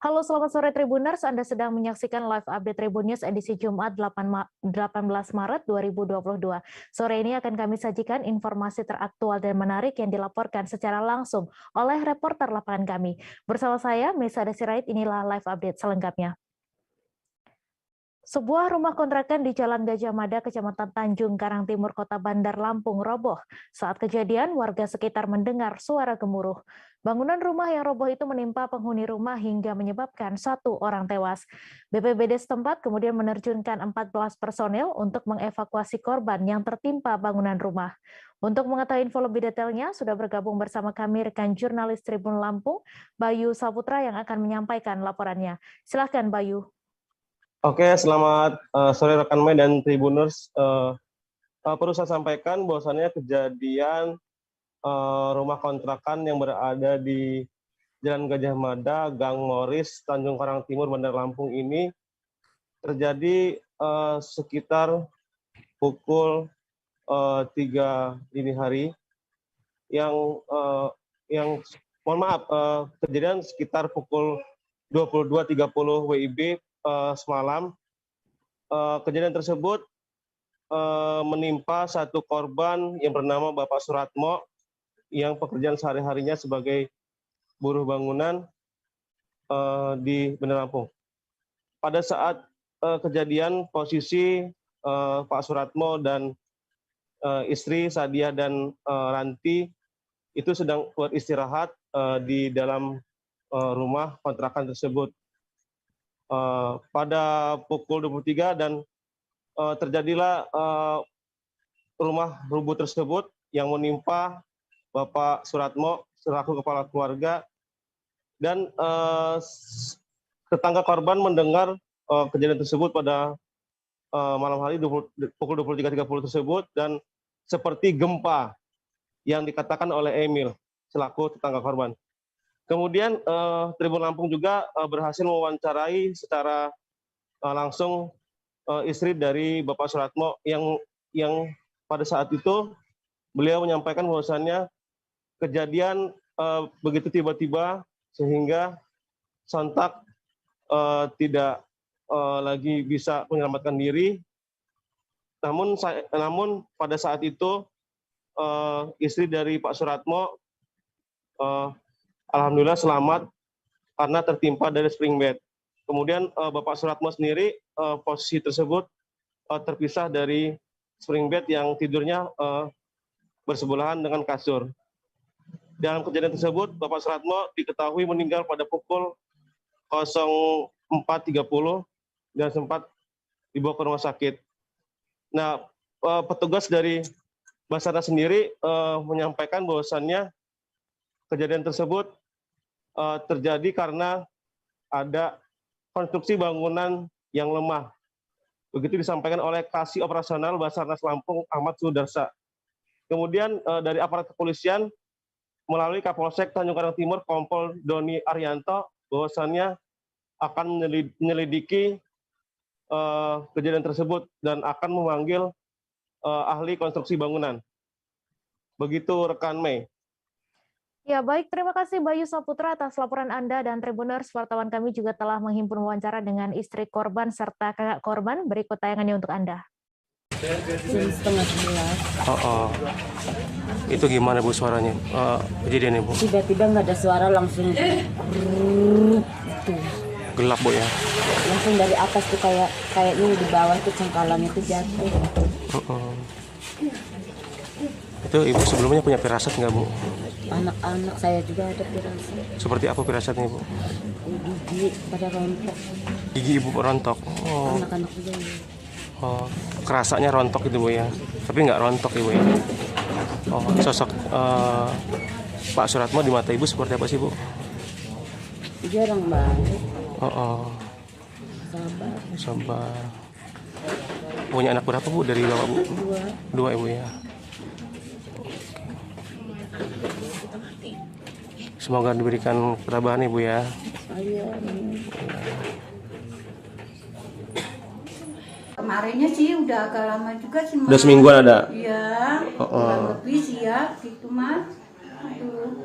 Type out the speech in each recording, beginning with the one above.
Halo, selamat sore Tribuners. Anda sedang menyaksikan live update Tribun News edisi Jumat 18 Maret 2022. Sore ini akan kami sajikan informasi teraktual dan menarik yang dilaporkan secara langsung oleh reporter lapangan kami. Bersama saya, Mesa Desirait, inilah live update selengkapnya. Sebuah rumah kontrakan di Jalan Gajah Mada, Kecamatan Tanjung Karang Timur, Kota Bandar Lampung roboh. Saat kejadian, warga sekitar mendengar suara gemuruh. Bangunan rumah yang roboh itu menimpa penghuni rumah hingga menyebabkan 1 orang tewas. BPBD setempat kemudian menerjunkan 14 personel untuk mengevakuasi korban yang tertimpa bangunan rumah. Untuk mengetahui info lebih detailnya, sudah bergabung bersama kami rekan jurnalis Tribun Lampung, Bayu Saputra yang akan menyampaikan laporannya. Silakan Bayu. Oke, selamat sore rekan Mei dan Tribuners. Perlu saya sampaikan bahwasannya kejadian rumah kontrakan yang berada di Jalan Gajah Mada, Gang Moris, Tanjung Karang Timur, Bandar Lampung ini terjadi sekitar pukul 3 dini hari. Mohon maaf, kejadian sekitar pukul 22.30 WIB semalam. Kejadian tersebut menimpa satu korban yang bernama Bapak Suratmo yang pekerjaan sehari-harinya sebagai buruh bangunan di Bandar Lampung. Pada saat kejadian, posisi Pak Suratmo dan istri Sadia dan Ranti itu sedang buat istirahat di dalam rumah kontrakan tersebut. Pada pukul 23 dan terjadilah rumah rubuh tersebut yang menimpa Bapak Suratmo selaku kepala keluarga, dan tetangga korban mendengar kejadian tersebut pada malam hari pukul 23.30 tersebut, dan seperti gempa yang dikatakan oleh Emil selaku tetangga korban. Kemudian Tribun Lampung juga berhasil mewawancarai secara langsung istri dari Bapak Suratmo yang pada saat itu beliau menyampaikan bahwasannya kejadian begitu tiba-tiba sehingga sontak tidak lagi bisa menyelamatkan diri. Namun pada saat itu istri dari Pak Suratmo alhamdulillah selamat karena tertimpa dari spring bed. Kemudian Bapak Suratmo sendiri posisi tersebut terpisah dari spring bed yang tidurnya bersebelahan dengan kasur. Dalam kejadian tersebut, Bapak Suratmo diketahui meninggal pada pukul 04.30 dan sempat dibawa ke rumah sakit. Nah, petugas dari Basarnas sendiri menyampaikan bahwasannya kejadian tersebut terjadi karena ada konstruksi bangunan yang lemah. Begitu disampaikan oleh Kasih Operasional Basarnas Lampung Ahmad Sudarsa. Kemudian dari aparat kepolisian melalui Kapolsek Tanjung Karang Timur Kompol Doni Arianto bahwasannya akan menyelidiki kejadian tersebut dan akan memanggil ahli konstruksi bangunan. Begitu rekan Mei. Ya, baik. Terima kasih Bayu Saputra atas laporan Anda, dan Tribuners, wartawan kami juga telah menghimpun wawancara dengan istri korban serta kakak korban. Berikut tayangannya untuk Anda. Jam 10:30. Itu gimana Bu suaranya? Kejadiannya Bu? Tiba-tiba nggak ada suara, langsung gitu. Gelap Bu ya? Langsung dari atas tuh kayaknya di bawah tuh cengkalannya tuh jatuh. Itu Ibu sebelumnya punya firasat nggak Bu? Anak-anak saya juga ada firasat. Seperti apa firasatnya Bu? Gigi pada rontok. Gigi Ibu rontok. Anak-anak juga ya. Kerasanya rontok itu Bu ya? Tapi nggak rontok Ibu ya? Sosok Pak Suratmo di mata Ibu seperti apa sih Bu? Dia orang baik. Sabar. Punya anak berapa Bu dari Bapak Bu? Dua Ibu ya? Semoga diberikan ketabahan Ibu ya. Kemarinnya sih udah agak lama juga sih, Mas. Udah semingguan ada? Iya, kurang lebih sih ya, gitu Mas. Aduh.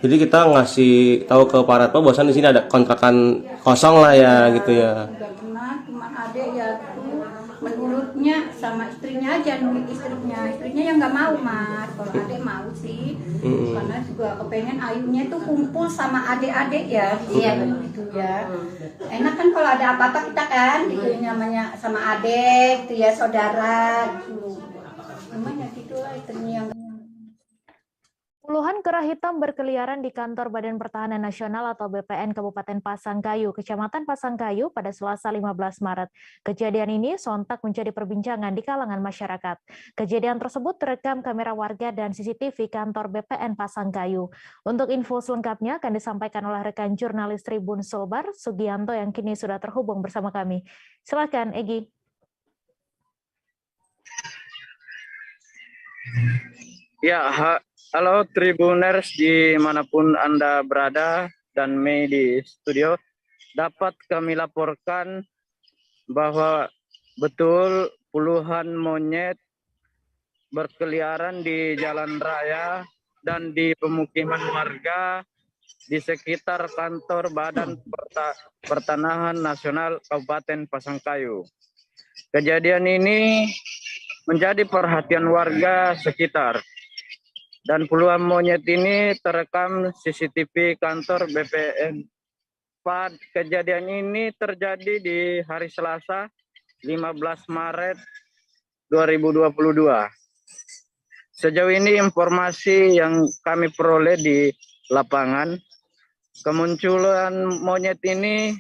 Jadi kita ngasih tahu ke Pak Ratmo bahwasan di sini ada kontrakan kosong lah ya gitu ya. Nggak pernah, cuma adek ya tuh menurutnya sama istrinya aja, nurut istrinya yang nggak mau mas. Kalau adek mau sih, karena juga kepengen Ayunya tuh kumpul sama adik-adik ya. Iya begitu ya. Enak kan kalau ada apa-apa kita kan, gitu namanya sama adik, gitu ya saudara. Gitu. Namanya gitulah istrinya yang Puluhan kera hitam berkeliaran di kantor Badan Pertahanan Nasional atau BPN Kabupaten Pasangkayu, Kecamatan Pasangkayu pada Selasa 15 Maret. Kejadian ini sontak menjadi perbincangan di kalangan masyarakat. Kejadian tersebut terekam kamera warga dan CCTV kantor BPN Pasangkayu. Untuk info selengkapnya akan disampaikan oleh rekan jurnalis Tribun Sulbar, Sugianto yang kini sudah terhubung bersama kami. Silakan, Egy. Ya, halo Tribuners dimanapun Anda berada dan Mei di studio. Dapat kami laporkan bahwa betul puluhan monyet berkeliaran di jalan raya dan di pemukiman warga di sekitar kantor Badan Pertanahan Nasional Kabupaten Pasangkayu. Kejadian ini menjadi perhatian warga sekitar. Dan puluhan monyet ini terekam CCTV kantor BPN. Kejadian ini terjadi di hari Selasa 15 Maret 2022. Sejauh ini informasi yang kami peroleh di lapangan, kemunculan monyet ini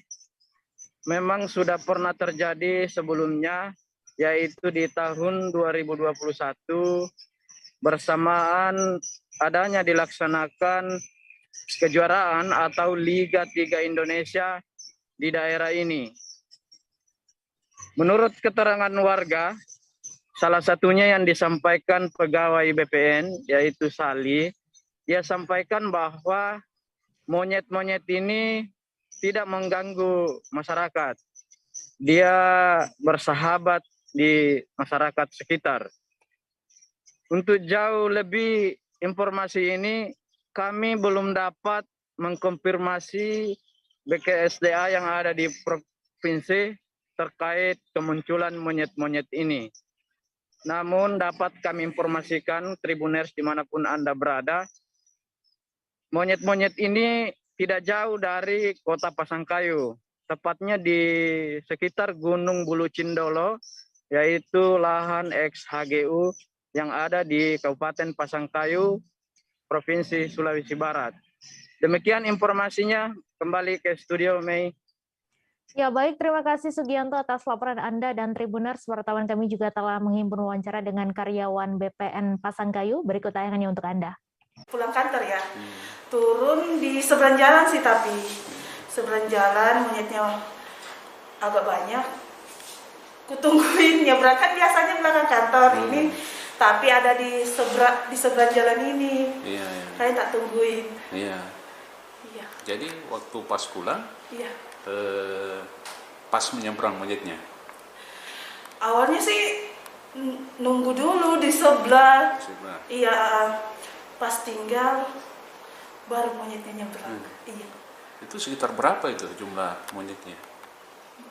memang sudah pernah terjadi sebelumnya, yaitu di tahun 2021 bersamaan adanya dilaksanakan kejuaraan atau Liga 3 Indonesia di daerah ini. Menurut keterangan warga, salah satunya yang disampaikan pegawai BPN, yaitu Sali, dia sampaikan bahwa monyet-monyet ini tidak mengganggu masyarakat. Dia bersahabat di masyarakat sekitar. Untuk jauh lebih informasi ini, kami belum dapat mengkonfirmasi BKSDA yang ada di provinsi terkait kemunculan monyet-monyet ini. Namun dapat kami informasikan Tribuners dimanapun Anda berada, monyet-monyet ini tidak jauh dari kota Pasangkayu, tepatnya di sekitar Gunung Bulu Cindolo, yaitu lahan ex-HGU yang ada di Kabupaten Pasangkayu, Provinsi Sulawesi Barat. Demikian informasinya, kembali ke studio Mei. Ya baik, terima kasih Sugianto atas laporan Anda dan Tribuners. Wartawan kami juga telah menghimpun wawancara dengan karyawan BPN Pasangkayu. Berikut tayangannya untuk Anda. Pulang kantor ya, turun di seberang jalan sih, tapi seberang jalan monyetnya agak banyak. Kutungguin nyebrang, kan biasanya belakang kantor ini, tapi ada di seberang jalan ini. Iya. Saya tak tungguin. Iya. Iya. Jadi waktu pas pulang, Iya. pas menyeberang monyetnya. Awalnya sih nunggu dulu di sebelah. Iya. Pas tinggal baru monyetnya nyebrang. Iya. Itu sekitar berapa itu jumlah monyetnya?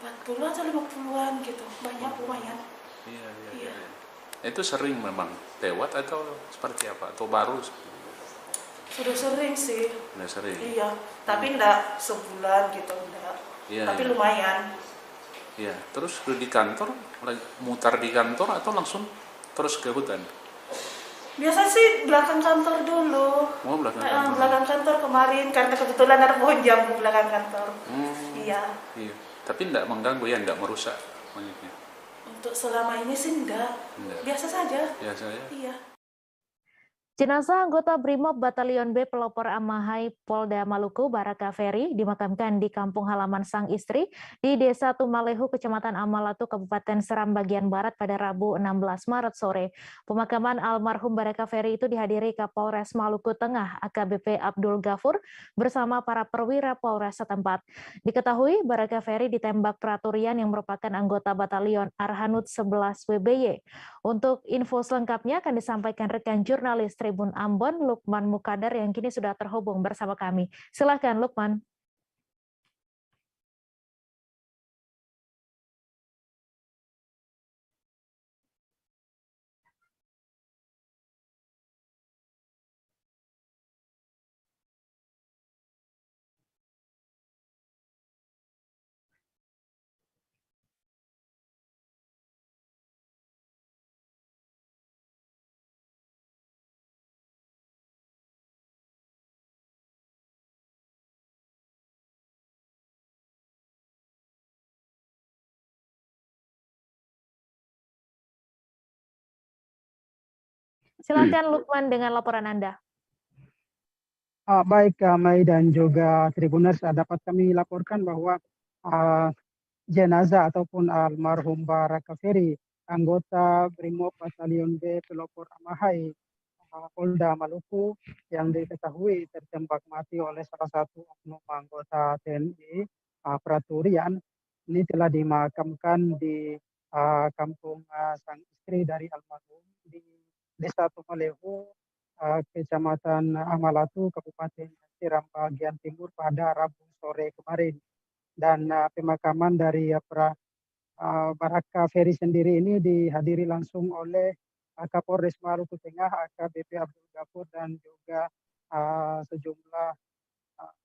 40 atau 50-an gitu, banyak lumayan. Iya. Itu sering memang lewat atau seperti apa? Atau baru? Sudah sering sih. Sudah sering. Iya, tapi enggak sebulan gitu, enggak. Iya, tapi iya. lumayan. Iya. Terus di kantor, mutar di kantor atau langsung terus ke hutan? Biasa sih belakang kantor dulu. Oh, belakang kantor. Belakang kantor kemarin karena kebetulan ada pohon jambu belakang kantor. Iya. Iya. Tapi enggak mengganggu ya, enggak merusak monyetnya. Untuk selama ini sih enggak. Biasa saja. Biasa ya. Iya. Jenazah anggota Brimob Batalion B Pelopor Amahai Polda Maluku Baraka Ferry dimakamkan di kampung halaman sang istri di Desa Tumalehu, Kecamatan Amalatu, Kabupaten Seram bagian Barat pada Rabu 16 Maret sore. Pemakaman almarhum Baraka Ferry itu dihadiri Kapolres Maluku Tengah AKBP Abdul Ghafur bersama para perwira Polres setempat. Diketahui Baraka Ferry ditembak Praturian yang merupakan anggota Batalion Arhanud 11 WBY. Untuk info selengkapnya akan disampaikan rekan jurnalis Tribun Ambon, Lukman Mukadar, yang kini sudah terhubung bersama kami. Silakan, Lukman. Silakan Lukman dengan laporan Anda. Baik, Mai dan juga Tribuners, dapat kami laporkan bahwa jenazah ataupun almarhum Baraka Ferry, anggota Brimob Batalion B Pelopor Amahai, Polda Maluku, yang diketahui tertembak mati oleh salah satu oknum anggota TNI, Praturian, ini telah dimakamkan di kampung sang istri dari almarhum di Desa Tumalehu, Kecamatan Amalatu, Kabupaten Seram bagian timur pada Rabu sore kemarin. Dan pemakaman dari Baraka Ferry sendiri ini dihadiri langsung oleh Kapolres Maluku Tengah, AKBP Abdul Ghafur, dan juga sejumlah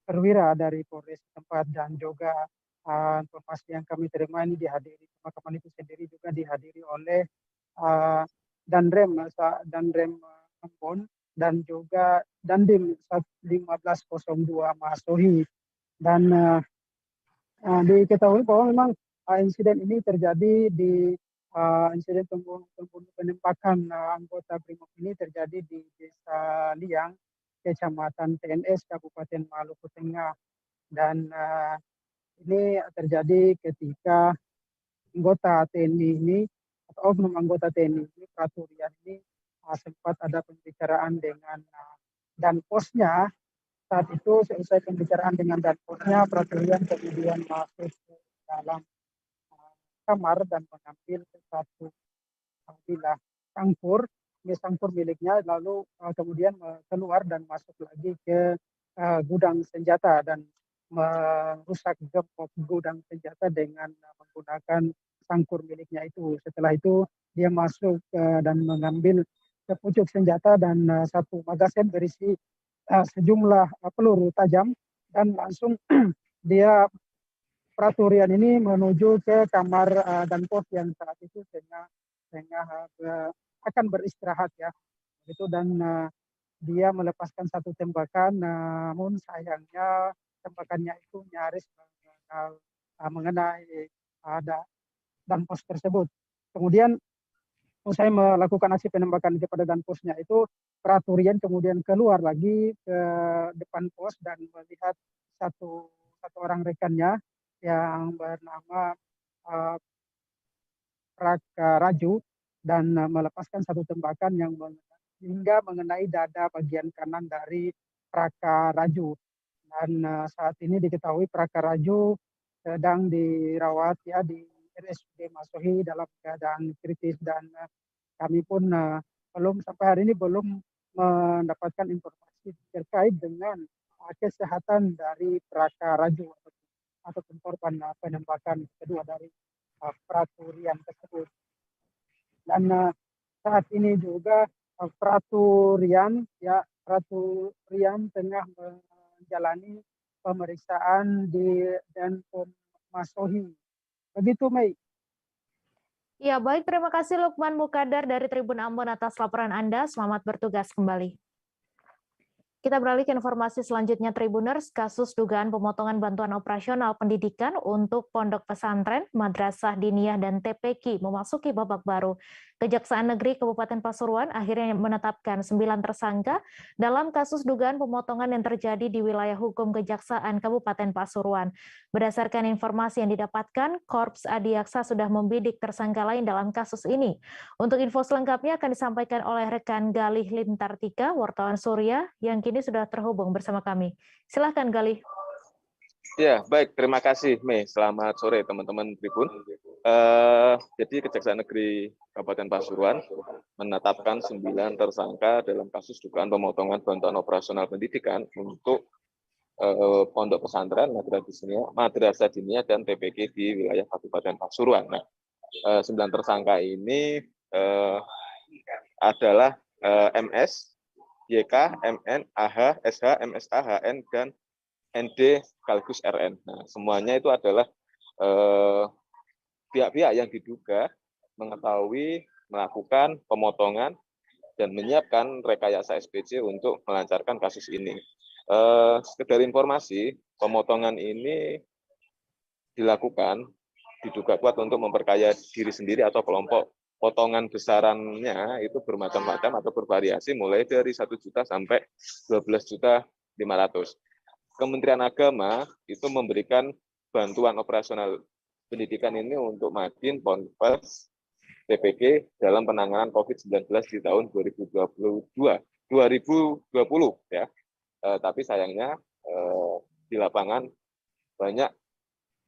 perwira dari Polres tempat, dan juga informasi yang kami terima ini dihadiri pemakaman itu sendiri juga dihadiri oleh Danrem Ambon dan juga Dandim 1502 Masohi. Dan diketahui bahwa memang insiden ini terjadi di insiden penembakan anggota Brimob ini terjadi di Desa Liang, Kecamatan TNS, Kabupaten Maluku Tengah. Dan ini terjadi ketika anggota TNI ini atau oknum anggota TNI ini, Praturian ini, sempat ada pembicaraan dengan Danposnya. Saat itu selesai pembicaraan dengan Danposnya, Praturian kemudian masuk ke dalam kamar dan mengambil satu bilah sangkur miliknya, lalu kemudian keluar dan masuk lagi ke gudang senjata dan merusak gembok gudang senjata dengan menggunakan sangkur miliknya itu. Setelah itu dia masuk dan mengambil sepucuk senjata dan satu magasin berisi sejumlah peluru tajam, dan langsung dia Praturian ini menuju ke kamar Danpos yang saat itu tengah akan beristirahat ya. Itu, dan dia melepaskan satu tembakan, namun sayangnya tembakannya itu nyaris mengenai Danpos tersebut. Kemudian usai melakukan aksi penembakan kepada Danposnya itu, Praturian kemudian keluar lagi ke depan pos dan melihat satu orang rekannya yang bernama Praka Raju, dan melepaskan satu tembakan yang hingga mengenai dada bagian kanan dari Praka Raju. Dan saat ini diketahui Praka Raju sedang dirawat ya di RSUD Masohi dalam keadaan kritis, dan kami pun sampai hari ini belum mendapatkan informasi terkait dengan kesehatan dari Praka Raju ataupun korban penembakan kedua dari Praturian tersebut. Dan saat ini juga Praturian tengah menjalani pemeriksaan di Denpom Masohi. Begitu, Mei. Ya, baik. Terima kasih Lukman Mukadar dari Tribun Ambon atas laporan Anda. Selamat bertugas kembali. Kita beralih ke informasi selanjutnya, Tribuners. Kasus dugaan pemotongan bantuan operasional pendidikan untuk pondok pesantren, madrasah diniyah, dan TPQ memasuki babak baru. Kejaksaan Negeri Kabupaten Pasuruan akhirnya menetapkan 9 tersangka dalam kasus dugaan pemotongan yang terjadi di wilayah hukum Kejaksaan Kabupaten Pasuruan. Berdasarkan informasi yang didapatkan, Korps Adiaksa sudah membidik tersangka lain dalam kasus ini. Untuk info selengkapnya akan disampaikan oleh rekan Galih Lintartika, wartawan Surya, yang kini sudah terhubung bersama kami. Silahkan, Galih. Ya, baik. Terima kasih, Mei. Selamat sore, teman-teman Tribun. Jadi Kejaksaan Negeri Kabupaten Pasuruan menetapkan 9 tersangka dalam kasus dugaan pemotongan bantuan operasional pendidikan untuk pondok pesantren, madrasah diniyah dan TPK di wilayah Kabupaten Pasuruan. Nah, 9 tersangka ini adalah MS, YK, MN, AH, SH, MSA, HN, dan ND sekaligus RN. Nah, semuanya itu adalah pihak-pihak yang diduga mengetahui melakukan pemotongan dan menyiapkan rekayasa SPC untuk melancarkan kasus ini. Sekedar informasi, pemotongan ini dilakukan diduga kuat untuk memperkaya diri sendiri atau kelompok. Potongan besarannya itu bermacam-macam atau bervariasi mulai dari 1 juta sampai 12.500.000. Kementerian Agama itu memberikan bantuan operasional pendidikan ini untuk Madin, Ponpes, TPK dalam penanganan COVID-19 di tahun 2020 ya. Tapi sayangnya di lapangan banyak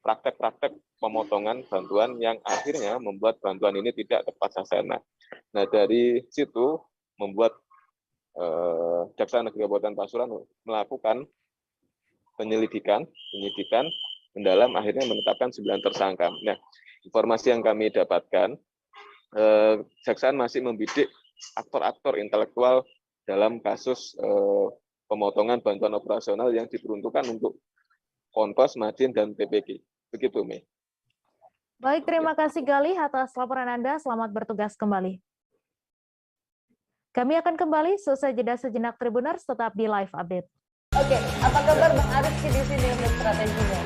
praktek-praktek pemotongan bantuan yang akhirnya membuat bantuan ini tidak tepat sasaran. Nah, dari situ membuat Jaksa Negeri Kabupaten Pasuruan melakukan penyidikan, mendalam, akhirnya menetapkan 9 tersangka. Nah, informasi yang kami dapatkan, Jaksaan masih membidik aktor-aktor intelektual dalam kasus pemotongan bantuan operasional yang diperuntukkan untuk Ponpes, Madin, dan TPK. Begitu, Mei. Baik, terima kasih Galih atas laporan Anda. Selamat bertugas kembali. Kami akan kembali seusai jeda sejenak Tribuners, tetap di live update. Oke, apa kabar Bang Arif di sini untuk strateginya?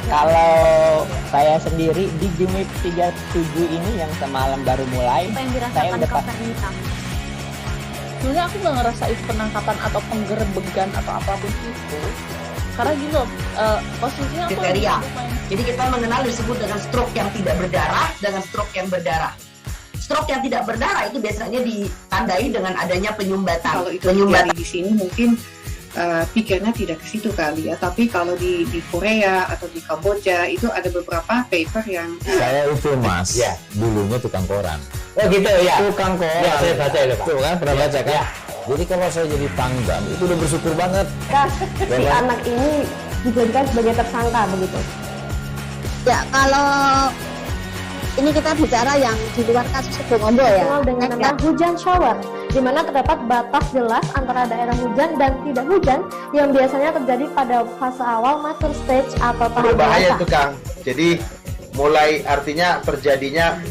Kalau saya sendiri di game week 37 ini yang semalam baru mulai, apa yang saya dirasakan udah Copernica? Sebenarnya aku nggak ngerasain penangkapan atau penggerbegan atau apapun itu. Karena gini loh, posisinya aku kriteria. Jadi kita mengenal disebut dengan stroke yang tidak berdarah dengan stroke yang berdarah. Stroke yang tidak berdarah itu biasanya ditandai dengan adanya penyumbatan. Kalau itu terjadi di sini mungkin pikirnya tidak ke situ kali ya. Tapi kalau di Korea atau di Kamboja itu ada beberapa paper yang saya itu Mas, ya, dulunya tukang koran. Oh gitu ya. Tukang koran. Ya, saya baca itu Pak. Tuh kan, pernah baca kan? Ya. Jadi kalau saya jadi pangdam itu udah bersyukur banget. Si anak ini dijadikan sebagai tersangka begitu. Ya, kalau ini kita bicara yang di luar kasus Sebongondo ya. Dengan nama hujan shower, di mana terdapat batas jelas antara daerah hujan dan tidak hujan yang biasanya terjadi pada fase awal mature stage atau tahap berbahaya dewasa. itu Kang. Jadi mulai artinya terjadinya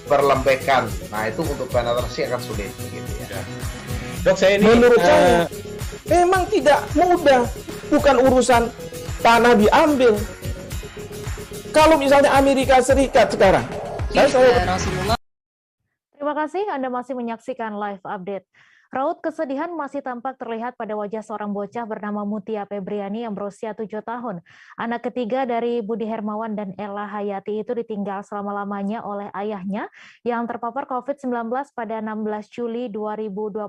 perlembekan. Nah itu untuk penetrasi akan sulit. Gitu ya. Dok, saya ini menurut saya memang tidak mudah, bukan urusan tanah diambil. Kalau misalnya Amerika Serikat sekarang, Terima kasih Anda masih menyaksikan live update. Raut kesedihan masih tampak terlihat pada wajah seorang bocah bernama Mutia Febriani yang berusia 7 tahun. Anak ketiga dari Budi Hermawan dan Ella Hayati itu ditinggal selama-lamanya oleh ayahnya yang terpapar COVID-19 pada 16 Juli 2021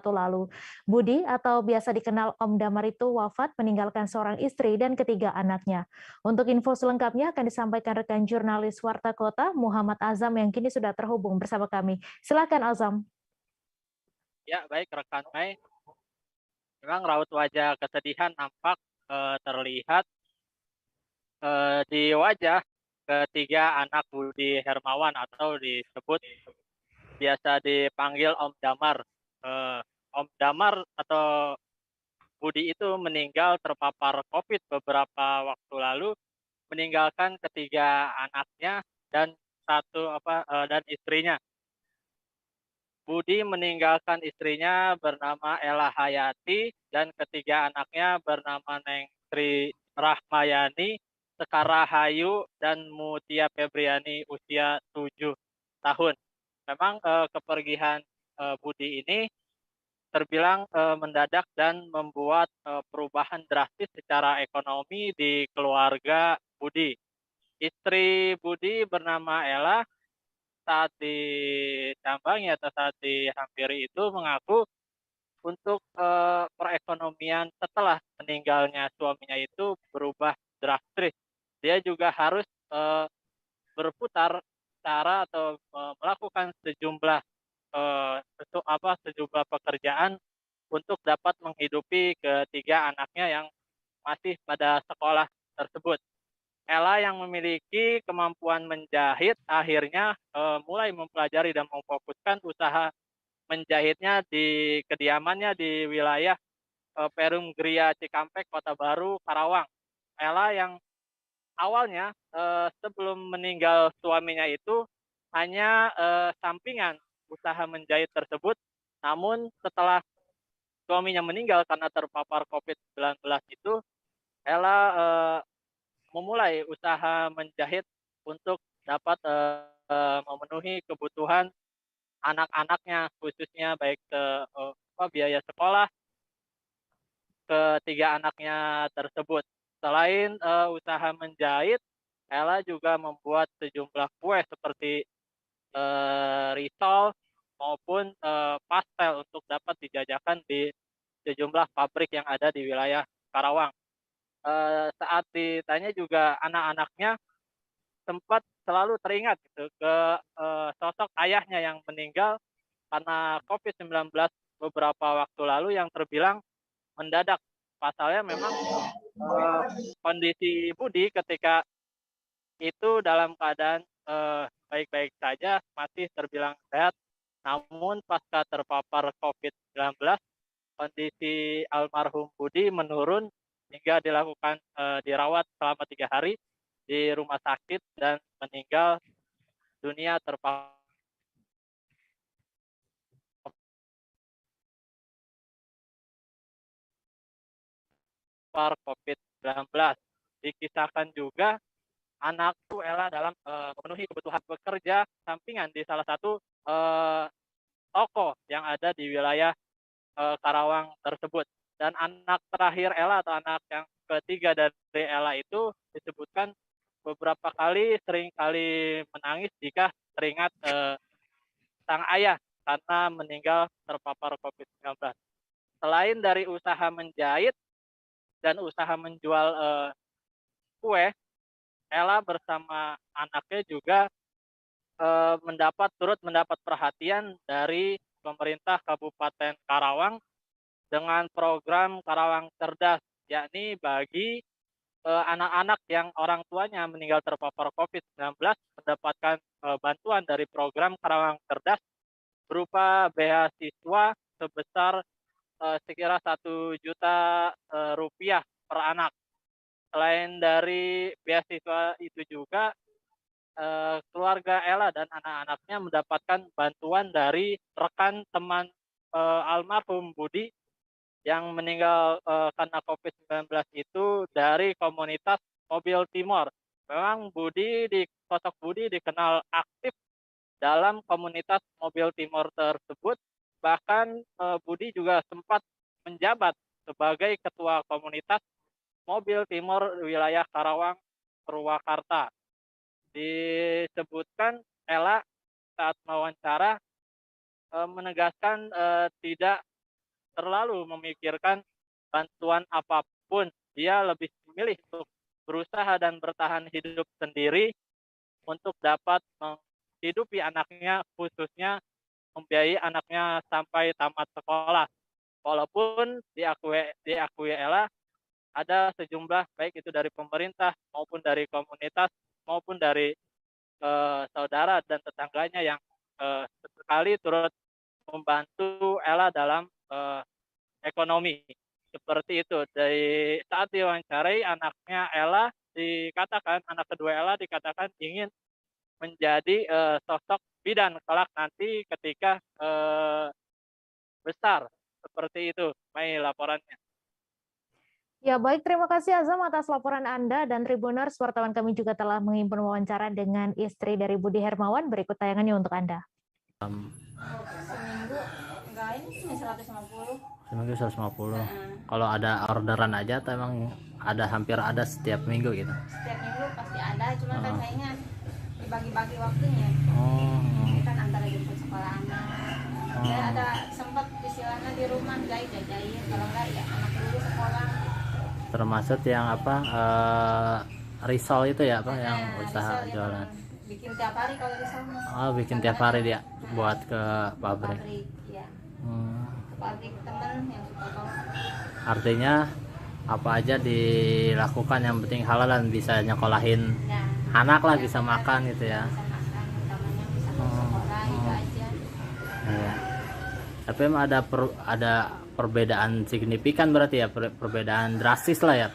lalu. Budi atau biasa dikenal Om Damar itu wafat meninggalkan seorang istri dan ketiga anaknya. Untuk info selengkapnya akan disampaikan rekan jurnalis Warta Kota Muhammad Azam yang kini sudah terhubung bersama kami. Silakan Azam. Ya, baik rekan Mei. Memang raut wajah kesedihan nampak terlihat di wajah ketiga anak Budi Hermawan atau disebut biasa dipanggil Om Damar. Om Damar atau Budi itu meninggal terpapar COVID beberapa waktu lalu, meninggalkan ketiga anaknya dan dan istrinya. Budi meninggalkan istrinya bernama Ella Hayati dan ketiga anaknya bernama Neng Tri Rahmayani, Sekara Hayu, dan Mutia Febriani usia 7 tahun. Memang kepergian Budi ini terbilang mendadak dan membuat perubahan drastis secara ekonomi di keluarga Budi. Istri Budi bernama Ella saat dicambangi atau saat dihampiri itu mengaku untuk perekonomian setelah meninggalnya suaminya itu berubah drastis. Dia juga harus berputar cara atau melakukan sejumlah sejumlah pekerjaan untuk dapat menghidupi ketiga anaknya yang masih pada sekolah tersebut. Ella yang memiliki kemampuan menjahit akhirnya mulai mempelajari dan memfokuskan usaha menjahitnya di kediamannya di wilayah Perum Gria Cikampek, Kota Baru, Karawang. Ella yang awalnya sebelum meninggal suaminya itu hanya sampingan usaha menjahit tersebut, namun setelah suaminya meninggal karena terpapar COVID-19 itu, Ella memulai usaha menjahit untuk dapat memenuhi kebutuhan anak-anaknya, khususnya baik biaya sekolah ketiga anaknya tersebut. Selain usaha menjahit, Ella juga membuat sejumlah kue seperti risol maupun pastel untuk dapat dijajakan di sejumlah pabrik yang ada di wilayah Karawang. Saat ditanya juga anak-anaknya sempat selalu teringat gitu ke sosok ayahnya yang meninggal karena COVID-19 beberapa waktu lalu yang terbilang mendadak. Pasalnya memang kondisi Budi ketika itu dalam keadaan baik-baik saja, masih terbilang sehat. Namun pasca terpapar COVID-19, kondisi almarhum Budi menurun hingga dilakukan dirawat selama 3 hari di rumah sakit dan meninggal dunia terpapar COVID-19. Dikisahkan juga anak Ella dalam memenuhi kebutuhan bekerja sampingan di salah satu toko yang ada di wilayah Karawang tersebut. Dan anak terakhir Ella atau anak yang ketiga dari Ella itu disebutkan beberapa kali sering kali menangis jika teringat sang ayah karena meninggal terpapar COVID-19. Selain dari usaha menjahit dan usaha menjual kue, Ella bersama anaknya juga turut mendapat perhatian dari pemerintah Kabupaten Karawang dengan program Karawang Cerdas, yakni bagi anak-anak yang orang tuanya meninggal terpapar COVID-19 mendapatkan bantuan dari program Karawang Cerdas berupa beasiswa sebesar sekira 1 juta rupiah per anak. Selain dari beasiswa itu juga keluarga Ella dan anak-anaknya mendapatkan bantuan dari rekan teman almarhum Budi yang meninggal karena COVID-19 itu dari komunitas Mobil Timor. Memang sosok Budi dikenal aktif dalam komunitas Mobil Timor tersebut. Bahkan Budi juga sempat menjabat sebagai ketua komunitas Mobil Timor wilayah Karawang, Purwakarta. Disebutkan Ella saat wawancara menegaskan tidak terlalu memikirkan bantuan apapun. Dia lebih memilih untuk berusaha dan bertahan hidup sendiri untuk dapat menghidupi anaknya, khususnya membiayai anaknya sampai tamat sekolah. Walaupun diakui Ella ada sejumlah baik itu dari pemerintah maupun dari komunitas maupun dari saudara dan tetangganya yang sesekali turut membantu Ella dalam ekonomi. Seperti itu. Dari saat diwawancarai anaknya Ella anak kedua Ella dikatakan ingin menjadi sosok bidan kelak nanti ketika besar. Seperti itu, Mai laporannya. Ya baik, terima kasih Azam atas laporan Anda dan Tribuners. Wartawan kami juga telah menghimpun wawancara dengan istri dari Budi Hermawan. Berikut tayangannya untuk Anda. Seminggu enggak ini cuma 150. Seminggu 150. Kalau ada orderan aja atau emang hampir ada setiap minggu gitu? Setiap minggu pasti ada, cuma kan kayaknya dibagi-bagi waktunya. Ini kan antara jemput sekolah anak. Ya ada sempat istilahnya di rumah jajain, kalau enggak ya anak dulu sekolah. Termasuk yang risol itu ya Pak, yang usaha jualan. bikin tiap hari kalau di sana. Oh, bikin tiap hari dia buat ke pabrik. Ya. Hmm. Ke pabrik teman yang suka tolong. Artinya apa aja dilakukan yang penting halal dan bisa nyekolahin Ya. anak lah, bisa makan gitu ya. Bisa makan, utamanya bisa sekolah itu aja. Iya. Tapi emang ada perbedaan signifikan berarti ya, perbedaan drastis lah ya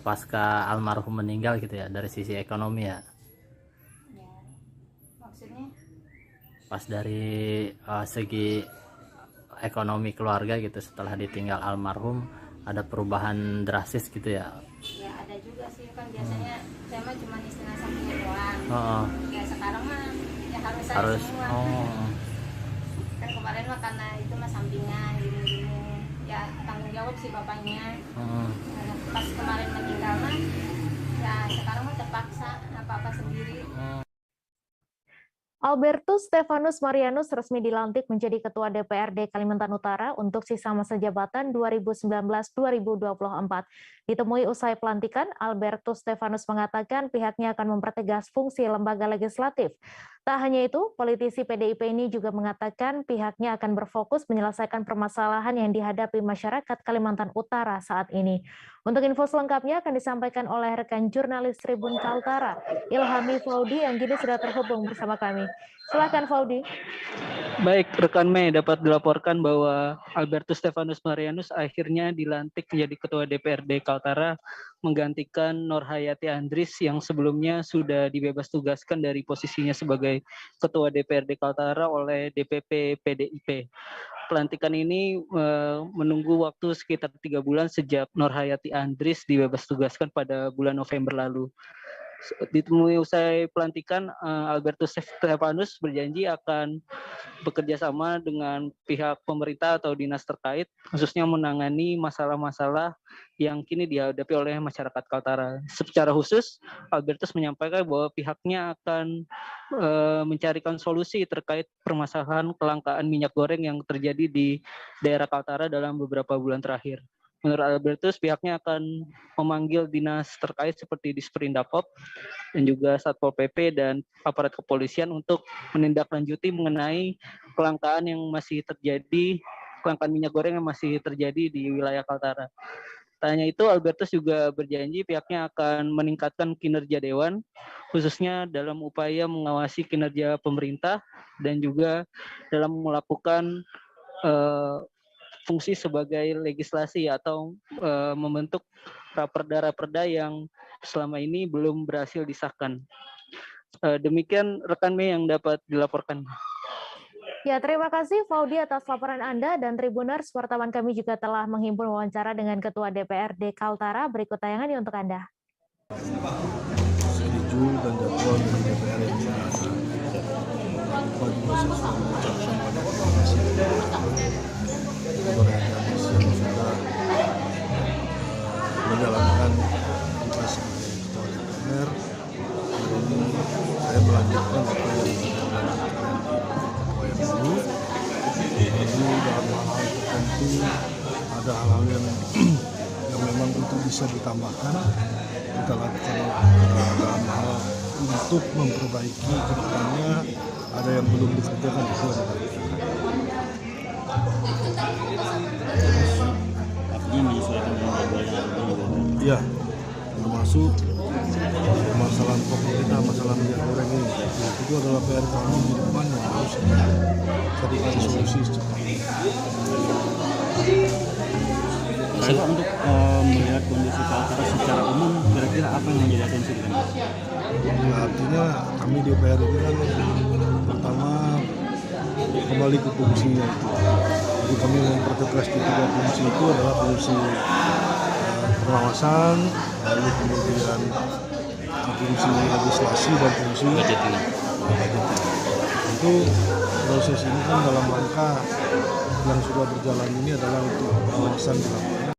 pasca almarhum meninggal gitu ya dari sisi ekonomi ya. Ya. Maksudnya? Pas dari segi ekonomi keluarga gitu setelah ditinggal almarhum ada perubahan drastis gitu ya. Ya ada juga sih, kan biasanya saya mah cuma istilah sampingan doang. Oh. Ya sekarang mah ya harus ada Harus. semua. Oh. Kan kemarin mah karena itu mah sampingan gini-gini. Ya tanggung jawab sih bapaknya. Hmm. Nah, pas kemarin meninggal mah ya sekarang mah terpaksa apa-apa sendiri. Albertus Stefanus Marianus resmi dilantik menjadi Ketua DPRD Kalimantan Utara untuk sisa masa jabatan 2019-2024. Ditemui usai pelantikan, Albertus Stefanus mengatakan pihaknya akan mempertegas fungsi lembaga legislatif. Tak hanya itu, politisi PDIP ini juga mengatakan pihaknya akan berfokus menyelesaikan permasalahan yang dihadapi masyarakat Kalimantan Utara saat ini. Untuk info selengkapnya akan disampaikan oleh rekan jurnalis Tribun Kaltara, Ilhami Faudi yang kini sudah terhubung bersama kami. Silakan Faudi. Baik, rekan Mei, dapat dilaporkan bahwa Albertus Stefanus Marianus akhirnya dilantik menjadi Ketua DPRD Kaltara menggantikan Nurhayati Andris yang sebelumnya sudah dibebas tugaskan dari posisinya sebagai Ketua DPRD Kaltara oleh DPP PDIP. Pelantikan ini menunggu waktu sekitar 3 bulan sejak Nurhayati Andris dibebas tugaskan pada bulan November lalu. Ditemui usai pelantikan, Albertus Stefanus berjanji akan bekerja sama dengan pihak pemerintah atau dinas terkait, khususnya menangani masalah-masalah yang kini dihadapi oleh masyarakat Kaltara. Secara khusus, Albertus menyampaikan bahwa pihaknya akan mencarikan solusi terkait permasalahan kelangkaan minyak goreng yang terjadi di daerah Kaltara dalam beberapa bulan terakhir. Menurut Albertus, pihaknya akan memanggil dinas terkait seperti Disperindakop dan juga Satpol PP dan aparat kepolisian untuk menindaklanjuti mengenai kelangkaan minyak goreng yang masih terjadi di wilayah Kaltara. Tak hanya itu, Albertus juga berjanji pihaknya akan meningkatkan kinerja Dewan, khususnya dalam upaya mengawasi kinerja pemerintah dan juga dalam melakukan fungsi sebagai legislasi atau membentuk raperda-raperda yang selama ini belum berhasil disahkan. Demikian rekan Mei yang dapat dilaporkan. Ya, terima kasih Faudi atas laporan Anda dan Tribuners. Wartawan kami juga telah menghimpun wawancara dengan Ketua DPRD Kaltara. Berikut tayangannya untuk Anda. Setuju dan jadwal dari DPR yang sudah menjalankan tugas sebagai Ketua DPR. Hari ini saya melanjutkan apa yang dilakukan dulu. Lalu dalam hal-hal tertentu ada hal-hal yang memang itu bisa ditambahkan. Kita lakukan dalam hal untuk memperbaiki ke depannya, ada yang belum dikerjakan itu ada lagi. Artinya menyesuaikan dengan jadwal yang ada dulu. Ya, termasuk permasalahan pokok kita, masalah minyak goreng ini. Itu adalah PR kami di depan yang harus carikan solusi secepatnya. Saya untuk melihat kondisi Kaltara secara umum, kira-kira apa yang menjadi atensi di sana? Ya, artinya kami di DPR ini kan pertama kembali ke fungsinya itu. Jadi kami mempertegas di 3 fungsi itu adalah fungsi pengawasan, lalu kemudian fungsi legislasi dan fungsi budgeting. Itu proses ini kan dalam rangka yang sudah berjalan ini adalah untuk pengawasan di lapangan.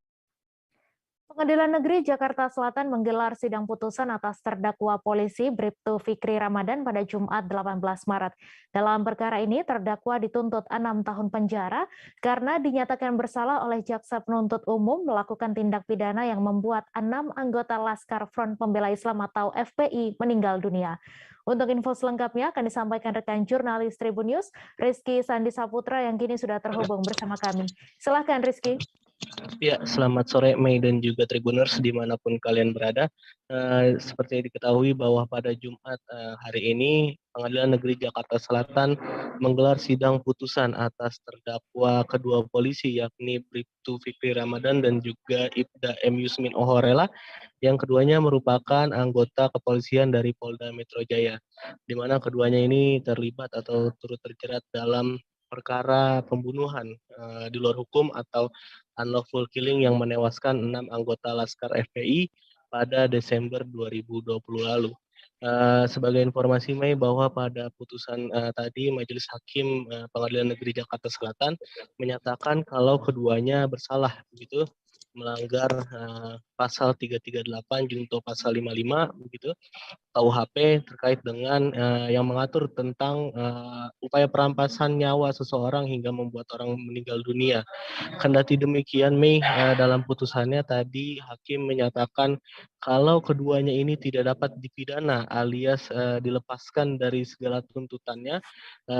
Pengadilan Negeri Jakarta Selatan menggelar sidang putusan atas terdakwa polisi Bribtu Fikri Ramadan pada Jumat 18 Maret. Dalam perkara ini, terdakwa dituntut 6 tahun penjara karena dinyatakan bersalah oleh Jaksa Penuntut Umum melakukan tindak pidana yang membuat 6 anggota Laskar Front Pembela Islam atau FPI meninggal dunia. Untuk info selengkapnya akan disampaikan rekan jurnalis Tribun News, Rizky Sandi Saputra yang kini sudah terhubung bersama kami. Silahkan Rizky. Ya, selamat sore Mei dan juga Tribuners dimanapun kalian berada. Seperti diketahui bahwa pada Jumat hari ini Pengadilan Negeri Jakarta Selatan menggelar sidang putusan atas terdakwa kedua polisi yakni Bribtu Fikri Ramadan dan juga Ibda M. Yusmin Ohorela yang keduanya merupakan anggota kepolisian dari Polda Metro Jaya, di mana keduanya ini terlibat atau turut terjerat dalam perkara pembunuhan di luar hukum atau unlawful killing yang menewaskan 6 anggota Laskar FPI pada Desember 2020 lalu. Sebagai informasi Mei bahwa pada putusan tadi Majelis Hakim Pengadilan Negeri Jakarta Selatan menyatakan kalau keduanya bersalah begitu melanggar pasal 338 junto pasal 55 begitu KUHP terkait dengan yang mengatur tentang upaya perampasan nyawa seseorang hingga membuat orang meninggal dunia. Kendati demikian, Mei, dalam putusannya tadi hakim menyatakan kalau keduanya ini tidak dapat dipidana alias dilepaskan dari segala tuntutannya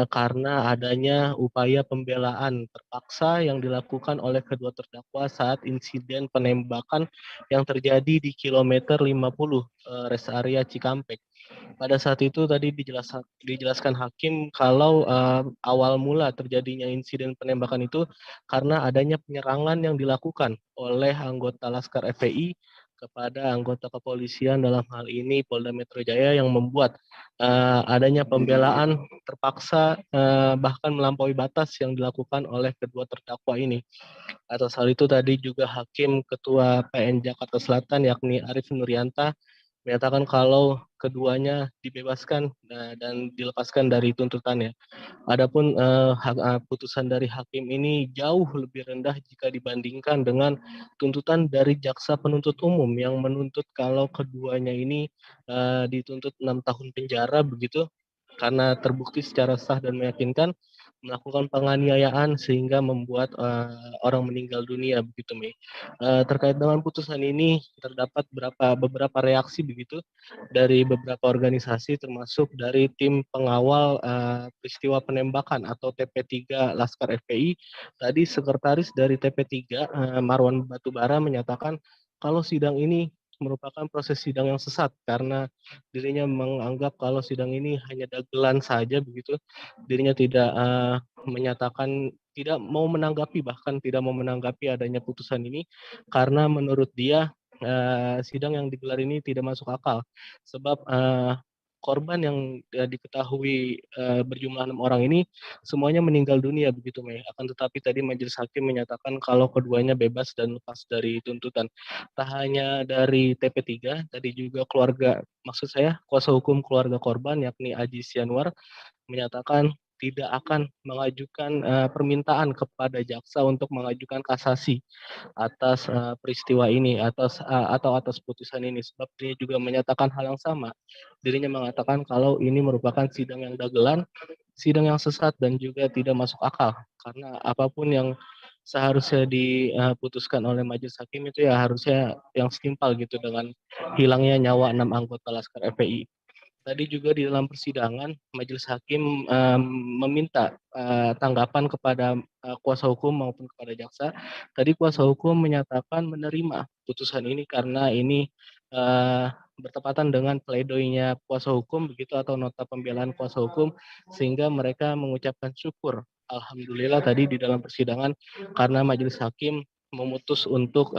karena adanya upaya pembelaan terpaksa yang dilakukan oleh kedua terdakwa saat insiden penembakan yang terjadi di kilometer 50 rest area Cikampek. Pada saat itu tadi dijelaskan hakim kalau awal mula terjadinya insiden penembakan itu karena adanya penyerangan yang dilakukan oleh anggota Laskar FPI kepada anggota kepolisian dalam hal ini Polda Metro Jaya yang membuat adanya pembelaan terpaksa bahkan melampaui batas yang dilakukan oleh kedua terdakwa ini. Atas hal itu tadi juga Hakim Ketua PN Jakarta Selatan yakni Arif Nuryanta menyatakan kalau keduanya dibebaskan dan dilepaskan dari tuntutannya. Adapun putusan dari hakim ini jauh lebih rendah jika dibandingkan dengan tuntutan dari jaksa penuntut umum yang menuntut kalau keduanya ini dituntut 6 tahun penjara begitu karena terbukti secara sah dan meyakinkan melakukan penganiayaan sehingga membuat orang meninggal dunia begitu Mei. Terkait dengan putusan ini terdapat beberapa reaksi begitu dari beberapa organisasi termasuk dari tim pengawal peristiwa penembakan atau TP3 Laskar FPI. Tadi sekretaris dari TP3 Marwan Batubara menyatakan kalau sidang ini merupakan proses sidang yang sesat karena dirinya menganggap kalau sidang ini hanya dagelan saja begitu, dirinya tidak menyatakan tidak mau menanggapi bahkan tidak mau menanggapi adanya putusan ini karena menurut dia sidang yang digelar ini tidak masuk akal sebab korban yang diketahui berjumlah 6 orang ini semuanya meninggal dunia begitu Mei. Akan tetapi tadi majelis hakim menyatakan kalau keduanya bebas dan lepas dari tuntutan. Tak hanya dari TP3, tadi juga keluarga, maksud saya kuasa hukum keluarga korban yakni Aji Sianwar menyatakan tidak akan mengajukan permintaan kepada jaksa untuk mengajukan kasasi atas peristiwa ini atau atas putusan ini sebab dia juga menyatakan hal yang sama. Dirinya mengatakan kalau ini merupakan sidang yang dagelan, sidang yang sesat dan juga tidak masuk akal karena apapun yang seharusnya diputuskan oleh majelis hakim itu ya harusnya yang setimpal gitu dengan hilangnya nyawa 6 anggota Laskar FPI. Tadi juga di dalam persidangan majelis hakim meminta tanggapan kepada kuasa hukum maupun kepada jaksa. Tadi kuasa hukum menyatakan menerima putusan ini karena ini bertepatan dengan pledoinya kuasa hukum begitu atau nota pembelaan kuasa hukum sehingga mereka mengucapkan syukur alhamdulillah tadi di dalam persidangan karena majelis hakim memutus untuk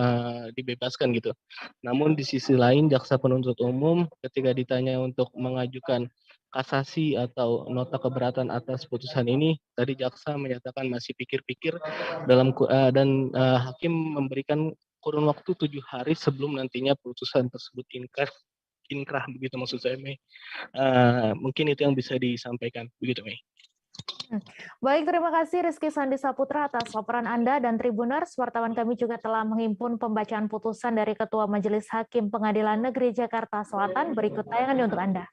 dibebaskan gitu. Namun di sisi lain jaksa penuntut umum ketika ditanya untuk mengajukan kasasi atau nota keberatan atas putusan ini, tadi jaksa menyatakan masih pikir-pikir dan hakim memberikan kurun waktu 7 hari sebelum nantinya putusan tersebut inkrah begitu maksud saya Mei. Mungkin itu yang bisa disampaikan begitu Mei. Baik, terima kasih Rizky Sandi Saputra atas laporan Anda dan Tribuners. Wartawan kami juga telah menghimpun pembacaan putusan dari Ketua Majelis Hakim Pengadilan Negeri Jakarta Selatan. Berikut tayangannya untuk Anda.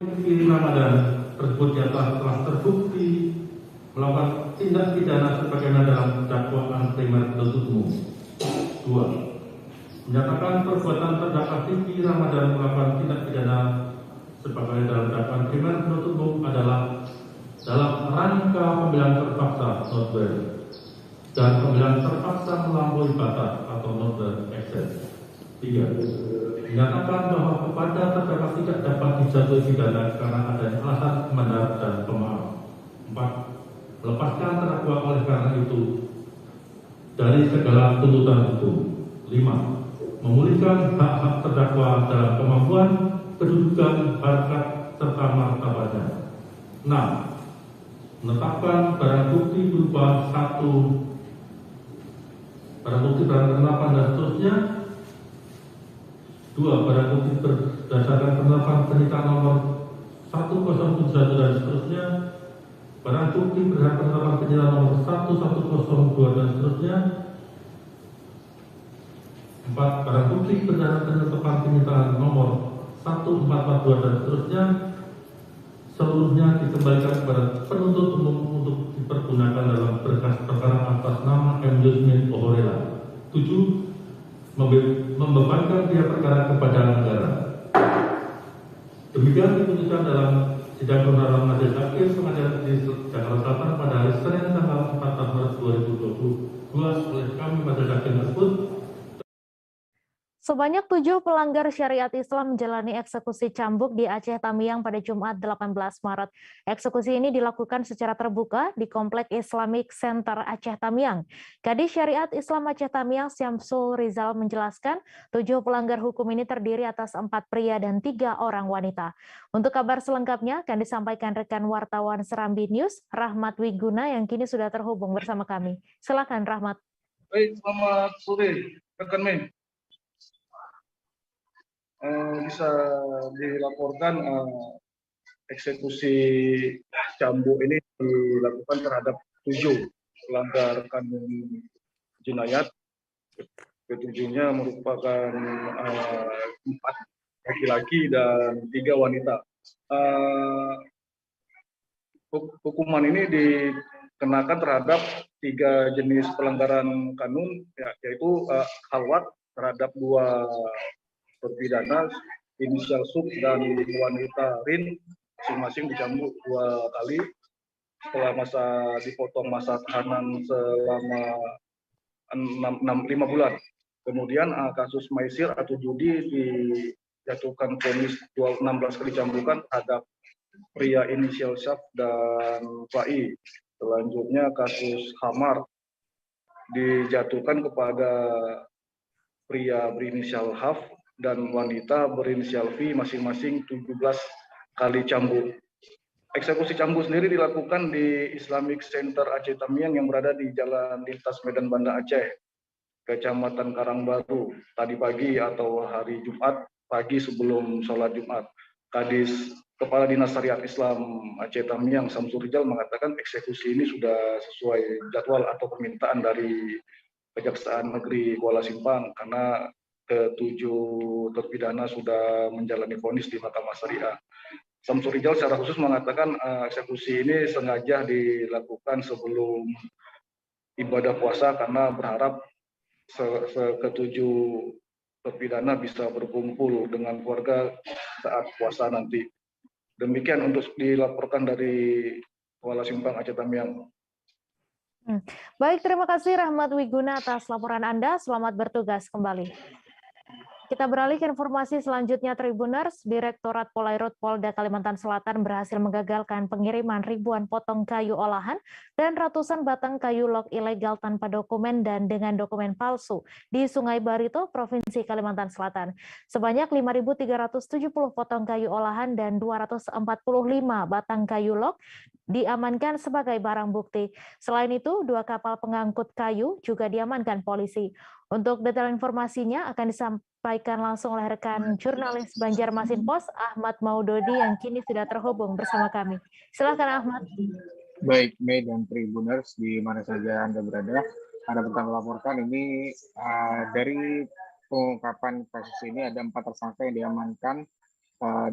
Di Ramadan tersebut telah terbukti melakukan tindak pidana sebagaimana dalam dakwaan primer penuntut umum. 2. Menyatakan perbuatan terdakwa Vicky Ramadan melakukan tindak pidana sebagaimana dalam dakwaan primer penuntut umum adalah dalam rangka pembelaan terpaksa dan pembelaan terpaksa melampaui batas atau not excess. 3. Menyatakan bahwa kepada terdakwa tidak dapat dijatuhi pidana karena adanya alasan pembenar dan pemaaf. 4. Melepaskan terdakwa oleh karena itu dari segala tuntutan hukum. 5. Memulihkan hak-hak terdakwa dalam kemampuan, kedudukan, harkat, serta martabatnya. 6. Menetapkan barang bukti berupa 1. Barang bukti barang penetapan dan seterusnya. 2. Barang bukti berdasarkan penetapan penyitaan nomor 1071 dan seterusnya. Barang bukti berdasarkan penetapan penyitaan nomor 1102 dan seterusnya. 4. Barang bukti berdasarkan penetapan penyitaan nomor 1442 dan seterusnya. Seluruhnya dikembalikan kepada penuntut umum untuk dipergunakan dalam berkas perkara atas nama M. Yusmin Ohorela. 7. Membebankan biaya perkara kepada negara. Demikian diputuskan dalam sidang pembelaan majelis hakim pengadilan negeri Jakarta Selatan pada hari Senin tanggal 14 Maret 2022 oleh kami majelis hakim tersebut. Sebanyak 7 pelanggar syariat Islam menjalani eksekusi cambuk di Aceh Tamiang pada Jumat 18 Maret. Eksekusi ini dilakukan secara terbuka di Komplek Islamic Center Aceh Tamiang. Kadis Syariat Islam Aceh Tamiang Syamsul Rizal menjelaskan 7 pelanggar hukum ini terdiri atas 4 pria dan 3 orang wanita. Untuk kabar selengkapnya akan disampaikan rekan wartawan Serambi News, Rahmat Wiguna yang kini sudah terhubung bersama kami. Silakan Rahmat. Baik, selamat sore rekan Mei. Bisa dilaporkan eksekusi cambuk ini dilakukan terhadap 7 pelanggar kanun jinayat. Ketujuhnya merupakan 4 laki-laki dan 3 wanita. Hukuman ini dikenakan terhadap 3 jenis pelanggaran kanun, yaitu khalwat terhadap 2 terpidana inisial Sub dan wanita Rin, masing-masing dicambuk 2 kali setelah dipotong masa tahanan selama 5 bulan. Kemudian kasus maisir atau judi dijatuhkan vonis 16 kali cambukan terhadap pria inisial Syaf dan Fai. Selanjutnya kasus khamar dijatuhkan kepada pria berinisial Haf dan wanita berinisial V masing-masing 17 kali cambuk. Eksekusi cambuk sendiri dilakukan di Islamic Center Aceh Tamiang yang berada di Jalan Lintas Medan Banda Aceh, Kecamatan Karangbaru, tadi pagi atau hari Jumat pagi sebelum sholat Jumat. Kadis Kepala Dinas Syariat Islam Aceh Tamiang Syamsul Rizal mengatakan eksekusi ini sudah sesuai jadwal atau permintaan dari Kejaksaan Negeri Kuala Simpang karena ke-7 terpidana sudah menjalani vonis di Mahkamah Syariah. Syamsul Rizal secara khusus mengatakan eksekusi ini sengaja dilakukan sebelum ibadah puasa karena berharap ke-7 terpidana bisa berkumpul dengan keluarga saat puasa nanti. Demikian untuk dilaporkan dari Kuala Simpang Aceh Tamiang. Baik, terima kasih Rahmat Wiguna atas laporan Anda. Selamat bertugas kembali. Kita beralih ke informasi selanjutnya, Tribuners. Direktorat Polairut Polda Kalimantan Selatan berhasil menggagalkan pengiriman ribuan potong kayu olahan dan ratusan batang kayu log ilegal tanpa dokumen dan dengan dokumen palsu di Sungai Barito, Provinsi Kalimantan Selatan. Sebanyak 5.370 potong kayu olahan dan 245 batang kayu log diamankan sebagai barang bukti. Selain itu, 2 kapal pengangkut kayu juga diamankan polisi. Untuk detail informasinya akan disampaikan langsung oleh rekan jurnalis Banjarmasin Pos, Ahmad Maudodi, yang kini sudah terhubung bersama kami. Silakan Ahmad. Baik, Mei dan Tribuners di mana saja Anda berada, Anda dapat melaporkan ini dari pengungkapan kasus ini ada 4 tersangka yang diamankan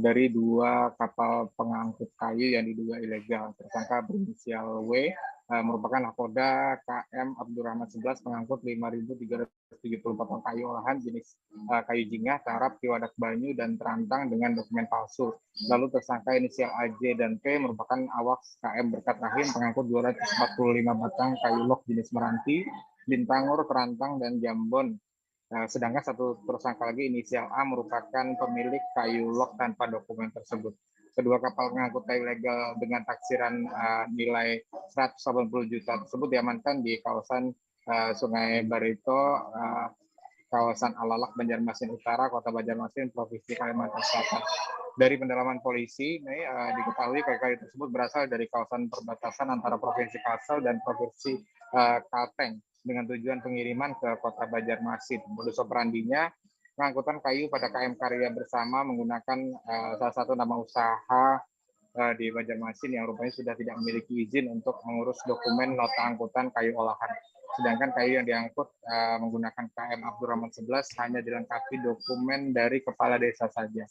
dari 2 kapal pengangkut kayu yang diduga ilegal. Tersangka berinisial W merupakan nakoda KM Abdurrahman 11 pengangkut 5.374 ton kayu olahan jenis kayu jingah, tarap, kiwadak banyu, dan terantang dengan dokumen palsu. Lalu tersangka inisial AJ dan P merupakan awak KM Berkat Rahim pengangkut 245 batang kayu lok jenis meranti, bintangur, terantang, dan jambon. Sedangkan satu tersangka lagi inisial A merupakan pemilik kayu lok tanpa dokumen tersebut. Kedua kapal pengangkut kayu legal dengan taksiran nilai 180 juta tersebut diamankan di kawasan Sungai Barito, kawasan Alalak, Banjarmasin Utara, Kota Banjarmasin, Provinsi Kalimantan Selatan. Dari pendalaman polisi, diketahui kayu tersebut berasal dari kawasan perbatasan antara Provinsi Kalsel dan Provinsi Kalteng dengan tujuan pengiriman ke Kota Banjarmasin. Modus operandinya pengangkutan kayu pada KM Karya Bersama menggunakan salah satu nama usaha di Banjarmasin yang rupanya sudah tidak memiliki izin untuk mengurus dokumen nota angkutan kayu olahan. Sedangkan kayu yang diangkut menggunakan KM Abdurrahman 11 hanya dilengkapi dokumen dari kepala desa saja.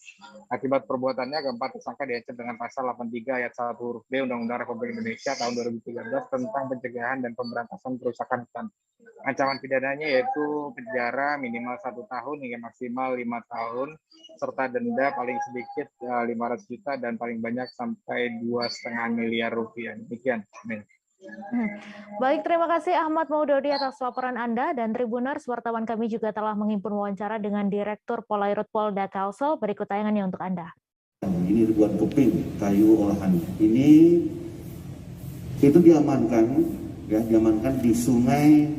Akibat perbuatannya, keempat tersangka diancam dengan pasal 83 ayat 1 huruf B Undang-Undang Republik Indonesia tahun 2013 tentang pencegahan dan pemberantasan perusakan hutan. Ancaman pidananya yaitu penjara minimal 1 tahun hingga maksimal 5 tahun, serta denda paling sedikit 500 juta dan paling banyak sampai 2,5 miliar rupiah. Demikian. Amin. Baik, terima kasih Ahmad Maudodi atas laporan Anda, dan Tribuners, wartawan kami juga telah menghimpun wawancara dengan Direktur Polairut Polda Kalsel. Berikut tayangannya untuk Anda. Ini ribuan keping kayu olahan. Ini itu diamankan di sungai,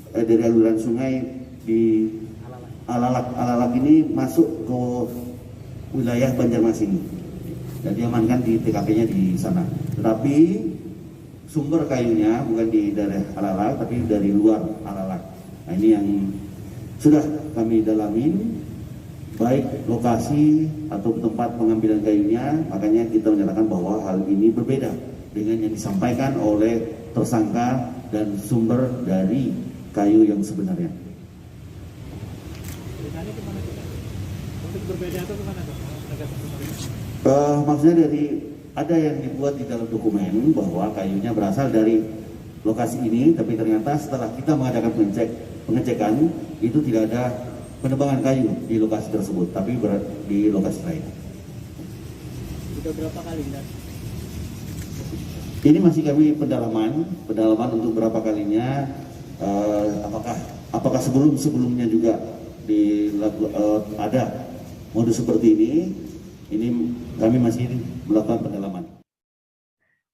dari aliran sungai di Alalak. Alalak ini masuk ke wilayah Banjarmasin dan diamankan di TKP-nya di sana. Tetapi sumber kayunya bukan di daerah Alalak, tapi dari luar Alalak. Nah, ini yang sudah kami dalamin, baik lokasi atau tempat pengambilan kayunya. Makanya kita menyatakan bahwa hal ini berbeda dengan yang disampaikan oleh tersangka dan sumber dari kayu yang sebenarnya. Maksudnya dari ada yang dibuat di dalam dokumen bahwa kayunya berasal dari lokasi ini, tapi ternyata setelah kita mengadakan pengecekan itu tidak ada penebangan kayu di lokasi tersebut, tapi di lokasi lain. Sudah berapa kali? Ini masih kami pendalaman untuk berapa kalinya, apakah sebelumnya juga ada modus seperti ini kami masih melakukan pendalaman.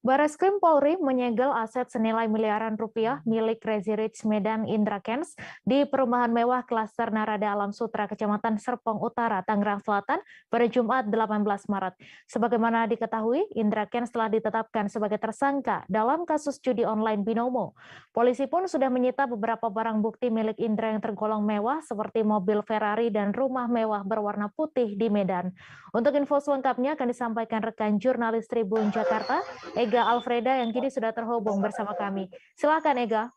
Bareskrim Polri menyegel aset senilai miliaran rupiah milik Crazy Rich Medan Indra Kents di perumahan mewah klaster Narada Alam Sutra, Kecamatan Serpong Utara, Tangerang Selatan pada Jumat 18 Maret. Sebagaimana diketahui, Indra Kents telah ditetapkan sebagai tersangka dalam kasus judi online Binomo. Polisi pun sudah menyita beberapa barang bukti milik Indra yang tergolong mewah seperti mobil Ferrari dan rumah mewah berwarna putih di Medan. Untuk info selengkapnya akan disampaikan rekan jurnalis Tribun Jakarta, Ega Alfreda, yang kini sudah terhubung bersama kami. Silakan Ega.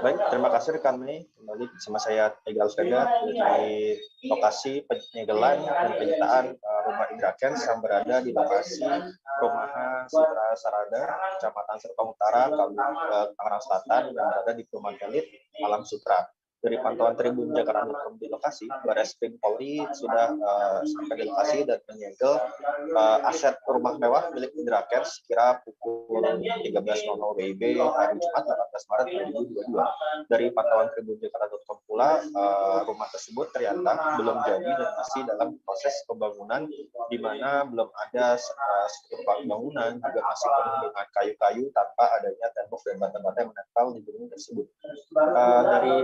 Baik, terima kasih rekan Mei. Kembali bersama saya Ega Alfreda dari lokasi penyegelan dan penyitaan rumah Indra Kents yang berada di lokasi Perumahan Sutra Sarada, Kecamatan Serpong Utara, Tangerang Selatan, yang berada di perumahan elit Alam Sutra. Dari pantauan Tribun Jakarta.com di lokasi, Bareskrim Polri sudah sampai di lokasi dan menyegel aset rumah mewah milik Indra Kents kira pukul 13.00 WIB hari Jumat 18 Maret 2022. Dari pantauan Tribun Jakarta.com pula, rumah tersebut ternyata belum jadi dan masih dalam proses pembangunan, di mana belum ada struktur bangunan, juga masih penuh dengan kayu-kayu tanpa adanya tembok dan bata-bata yang menempel di gedung tersebut. Dari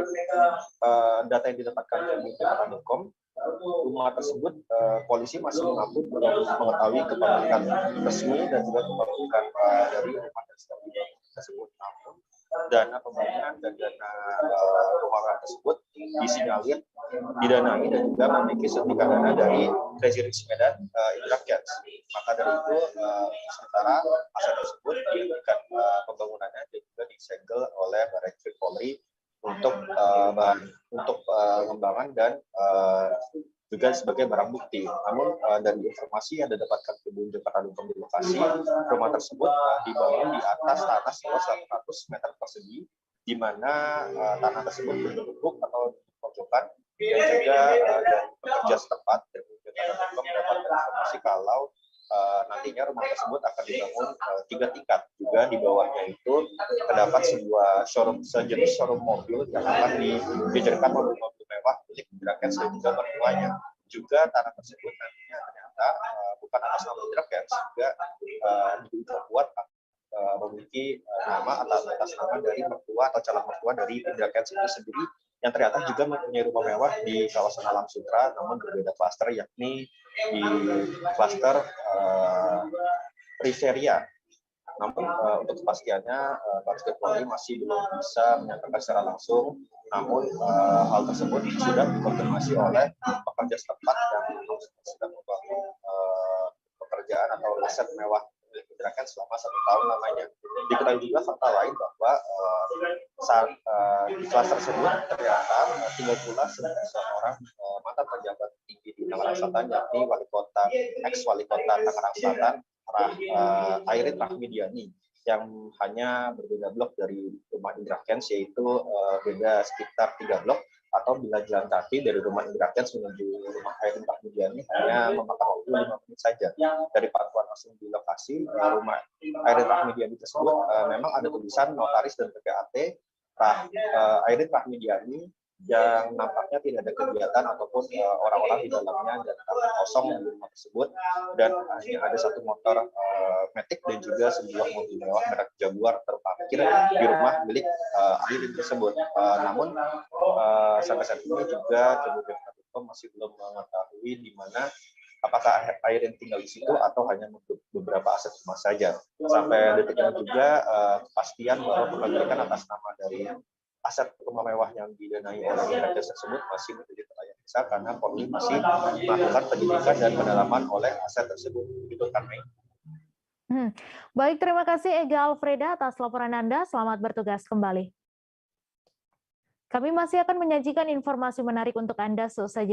data yang didapatkan dari Jakarta.com, rumah tersebut polisi masih mengaku belum mengetahui kepemilikan resmi dan juga kepemilikan dari rumah tersebut. Namun dana pembangunan dan dana rumah tersebut disinyalir didanai dan juga memiliki suntikan dana dari Crazy Rich Medan Indra Kents. Maka dari itu sementara aset tersebut diberikan pembangunannya dan juga disegel oleh Bareskrim Polri untuk pengembangan dan juga sebagai barang bukti. Namun dari informasi yang didapatkan Tribun Jakarta di lokasi, rumah tersebut dibangun di atas tanah seluas 100 meter persegi, di mana tanah tersebut berbentuk atau pojokan, dan juga dari pekerja setempat mendapat informasi kalau nantinya rumah tersebut akan dibangun 3 tingkat. Juga di bawahnya itu terdapat sebuah sejenis showroom mobil yang akan dijadikan mobil-mobil mewah milik Indrakens dan juga mertuanya. Juga tanah tersebut nantinya ternyata bukan atas nama Indrakens, juga dibuat memiliki nama atau atas nama dari mertua atau calon mertua dari Indrakens itu sendiri, yang ternyata juga mempunyai rumah mewah di kawasan Alam Sutera, namun berbeda klaster, yakni di klaster Riveria. Namun untuk kepastiannya Baris Krim Polri masih belum bisa menyatakan secara langsung, namun hal tersebut sudah dikonfirmasi oleh pekerja setempat yang sedang membangun pekerjaan atau aset mewah diperkirakan selama 1 tahun lamanya. Diketahui juga fakta lain bahwa saat di kelas tersebut ternyata tinggal pula seorang mantan pejabat tinggi di Tangerang Selatan, yakni ex-wali kota Tangerang Selatan, Airin Rahmidiani, yang hanya berbeda blok dari rumah Indrakens, yaitu beda sekitar 3 blok, atau bila jalan kaki dari rumah Indrakens menuju rumah Airin Rahmidiani hanya memakan waktu 5 menit saja. Dari pantauan langsung di lokasi rumah Airin Rahmidiani tersebut, memang ada tulisan notaris dan PPAT Airin Rahmidiani, yang nampaknya tidak ada kegiatan ataupun orang-orang di dalamnya, dan kosong di rumah tersebut, dan hanya ada 1 motor Matic dan juga sebuah mobil mewah merek Jaguar terparkir di rumah milik Airin tersebut. Namun sampai saat ini juga kemudian masih belum mengetahui di mana apakah Airin tinggal di situ atau hanya beberapa aset rumah saja. Sampai detik ini juga kepastian bahwa kepemilikan atas nama dari aset rumah mewah yang didanai oleh Indrakens tersebut masih menjadi tanya-tanya, karena Polri masih melakukan penyidikan dan pendalaman oleh aset tersebut. Begitu kan, Mei? Baik, terima kasih Ega Alfreda atas laporan Anda. Selamat bertugas kembali. Kami masih akan menyajikan informasi menarik untuk Anda seusai